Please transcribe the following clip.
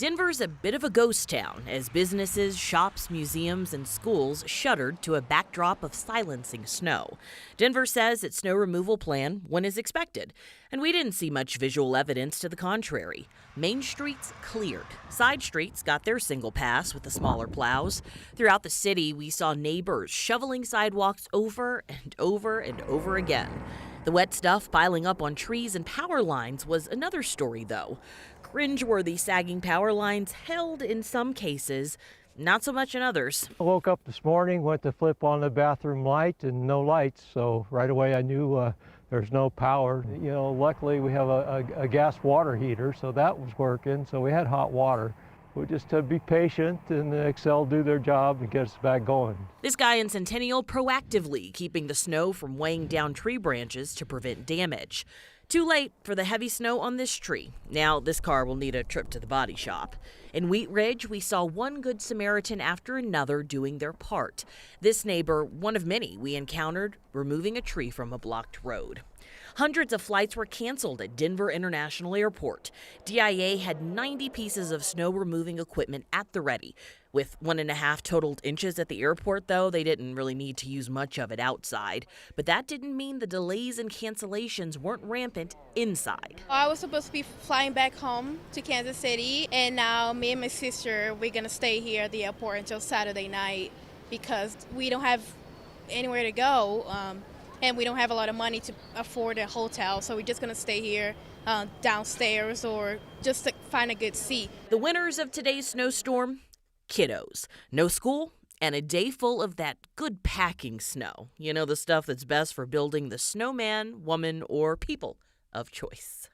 Denver's a bit of a ghost town as businesses, shops, museums, and schools shuttered to a backdrop of silencing snow. Denver says its snow removal plan went as expected, and we didn't see much visual evidence to the contrary. Main streets cleared. Side streets got their single pass with the smaller plows. Throughout the city, we saw neighbors shoveling sidewalks over and over and over again. The wet stuff piling up on trees and power lines was another story, though. Cringeworthy sagging power lines held in some cases, not so much in others. I woke up this morning, went to flip on the bathroom light and no lights, so right away I knew there's no power. Luckily we have a gas water heater, so that was working, so we had hot water. We just had to be patient and Excel do their job and get us back going. This guy in Centennial proactively keeping the snow from weighing down tree branches to prevent damage. Too late for the heavy snow on this tree. Now this car will need a trip to the body shop. In Wheat Ridge, we saw one good Samaritan after another doing their part. This neighbor, one of many we encountered, removing a tree from a blocked road. Hundreds of flights were canceled at Denver International Airport. DIA had 90 pieces of snow removing equipment at the ready. With 1.5 total inches at the airport, though, they didn't really need to use much of it outside. But that didn't mean the delays and cancellations weren't rampant inside. I was supposed to be flying back home to Kansas City, and now me and my sister, we're going to stay here at the airport until Saturday night because we don't have anywhere to go. And we don't have a lot of money to afford a hotel, so we're just going to stay here downstairs or just to find a good seat. The winners of today's snowstorm? Kiddos. No school and a day full of that good packing snow. The stuff that's best for building the snowman, woman, or people of choice.